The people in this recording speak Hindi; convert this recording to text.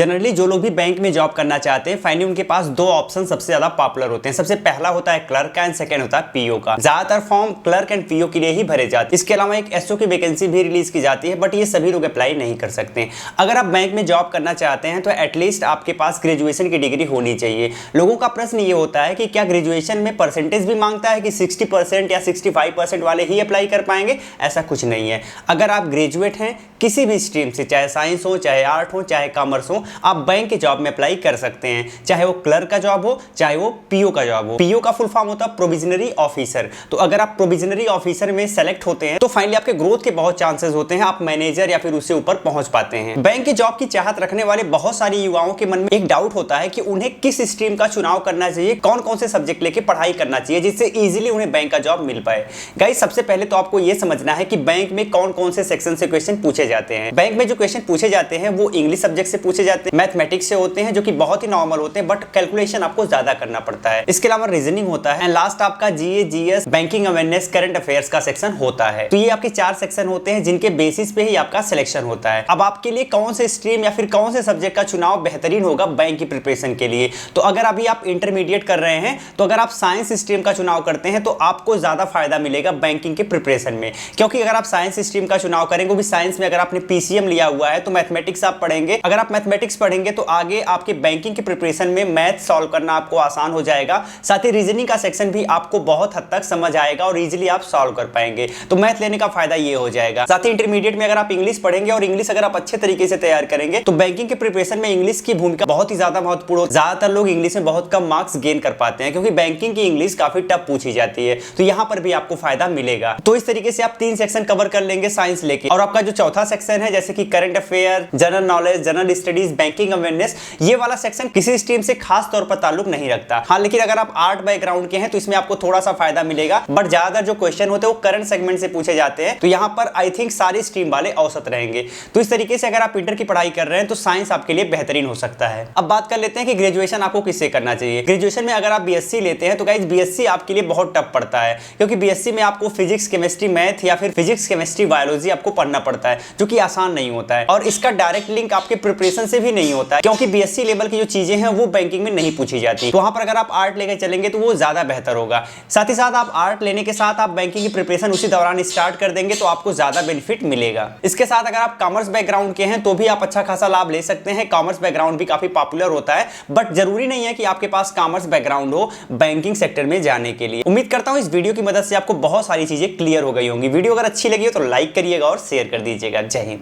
जनरली जो लोग भी बैंक में जॉब करना चाहते हैं, फाइनली उनके पास दो ऑप्शन सबसे ज्यादा पॉपुलर होते हैं। सबसे पहला होता है क्लर्क का एंड सेकंड होता है पीओ का। ज्यादातर फॉर्म क्लर्क एंड पीओ के लिए ही भरे जाते हैं। इसके अलावा एक एसओ की वैकेंसी भी रिलीज की जाती है, बट ये सभी लोग अप्लाई नहीं कर सकते। अगर आप बैंक में जॉब करना चाहते हैं तो एटलीस्ट आपके पास ग्रेजुएशन की डिग्री होनी चाहिए। लोगों का प्रश्न ये होता है कि क्या ग्रेजुएशन में परसेंटेज भी मांगता है कि 60% या 65% वाले ही अप्लाई कर पाएंगे? ऐसा कुछ नहीं है। अगर आप ग्रेजुएट हैं किसी भी स्ट्रीम से, चाहे साइंस हो, चाहे आर्ट हो, चाहे कॉमर्स हो, आप बैंक के जॉब में अप्लाई कर सकते हैं। चाहे वो क्लर्क का जॉब हो, चाहे वो पीओ का जॉब हो। पीओ का फुल फॉर्म होता है प्रोविजनरी ऑफिसर। तो अगर आप प्रोविजनरी ऑफिसर में सेलेक्ट होते हैं तो फाइनली आपके ग्रोथ के बहुत चांसेस होते हैं, आप मैनेजर या फिर उससे ऊपर पहुंच पाते हैं। बैंक की जॉब की चाहत रखने वाले बहुत सारे युवाओं के मन में एक डाउट होता है कि उन्हें किस स्ट्रीम का चुनाव करना चाहिए, कौन कौन से सब्जेक्ट लेके पढ़ाई करना चाहिए जिससे इजीली उन्हें बैंक का जॉब मिल पाए। गाइस, सबसे पहले तो आपको यह समझना है कि बैंक में कौन कौन से सेक्शन से क्वेश्चन पूछे जाते हैं। बैंक में जो क्वेश्चन पूछे जाते हैं वो इंग्लिश सब्जेक्ट से पूछे जाते हैं, मैथमेटिक्स से होते हैं जो कि बहुत ही नॉर्मल होते हैं, बट कैलकुलेशन आपको ज्यादा करना पड़ता है। इसके अलावा रीजनिंग होता है एंड लास्ट आपका GA, GS, banking awareness, current affairs का सेक्शन होता है। तो ये आपके 4 सेक्शन होते हैं जिनके बेसिस पे ही आपका सिलेक्शन होता है। अब आपके लिए कौन से स्ट्रीम या फिर कौन से सब्जेक्ट का चुनाव बेहतरीन होगा बैंक की प्रिपरेशन के लिए? तो अगर अभी आप इंटरमीडिएट कर रहे हैं तो अगर आप साइंस स्ट्रीम का चुनाव करते हैं तो आपको ज्यादा फायदा मिलेगा बैंकिंग के प्रिपरेशन में, क्योंकि अगर आप साइंस स्ट्रीम का चुनाव करेंगे, वो भी साइंस में अगर आपने पीसीएम लिया हुआ है तो मैथमेटिक्स आप पढ़ेंगे। अगर आप मैथमेटिक्स पढ़ेंगे तो आगे आपके बैंकिंग के प्रिपरेशन में मैथ सॉल्व करना आपको आसान हो जाएगा। साथ ही रीजनिंग का सेक्शन भी आपको बहुत हद तक समझ आएगा और इजीली आप सॉल्व कर पाएंगे। तो मैथ लेने का फायदा ये हो जाएगा। साथ ही इंटरमीडिएट में अगर आप इंग्लिश पढ़ेंगे और इंग्लिश अगर आप अच्छे तरीके से तैयार करेंगे तो बैंकिंग के प्रिपरेशन में इंग्लिश की भूमिका बहुत ही ज्यादा महत्वपूर्ण होती है। ज्यादातर लोग इंग्लिश में बहुत कम मार्क्स गेन कर पाते हैं क्योंकि बैंकिंग की इंग्लिश काफी टफ पूछी जाती है। तो यहां पर भी आपको फायदा मिलेगा। तो इस तरीके से आप 3 सेक्शन कवर कर लेंगे साइंस लेके। और आपका जो चौथा सेक्शन है जैसे कि current affair, general knowledge, general studies, banking awareness, ये वाला सेक्शन किसी स्ट्रीम से खास तौर पर ताल्लुक नहीं रखता। हाँ, लेकिन अगर आप आर्ट बैकग्राउंड के हैं तो इसमें आपको थोड़ा सा फायदा मिलेगा, बट ज्यादातर जो क्वेश्चन होते हैं वो करंट सेगमेंट से पूछे जाते हैं। तो यहाँ पर आई थिंक सारी स्ट्रीम वाले औसत रहेंगे। तो इस तरीके से अगर आप इंटर की पढ़ाई कर रहे हैं तो साइंस आपके लिए बेहतरीन हो सकता है। अब बात कर लेते हैं कि ग्रेजुएशन आपको किससे करना चाहिए। ग्रेजुएशन में अगर आप बीएससी लेते हैं तो गाइस बीएससी आपके लिए बहुत टफ पड़ता है, क्योंकि बीएससी में आपको फिजिक्स, केमिस्ट्री, मैथ या फिर फिजिक्स, केमिस्ट्री, बायोलॉजी आपको पढ़ना पड़ता है, जो कि आसान नहीं होता है। और इसका डायरेक्ट लिंक आपके प्रिपरेशन से भी नहीं होता है, क्योंकि बीएससी लेवल की जो चीजें हैं वो बैंकिंग में नहीं पूछी जाती। तो वहां पर अगर आप आर्ट लेकर चलेंगे तो वो ज्यादा बेहतर होगा। साथ ही साथ आप आर्ट लेने के साथ आप बैंकिंग की प्रिपरेशन उसी दौरान स्टार्ट कर देंगे तो आपको ज्यादा बेनिफिट मिलेगा। इसके साथ अगर आप कॉमर्स बैकग्राउंड के हैं तो भी आप अच्छा खासा लाभ ले सकते हैं। कॉमर्स बैकग्राउंड भी काफी पॉपुलर होता है, बट जरूरी नहीं है कि आपके पास कॉमर्स बैकग्राउंड हो बैंकिंग सेक्टर में जाने के लिए। उम्मीद करता हूं इस वीडियो की मदद से आपको बहुत सारी चीजें क्लियर हो गई होंगी। वीडियो अगर अच्छी लगी हो तो लाइक करिएगा और शेयर कर दीजिएगा। जय हिंद।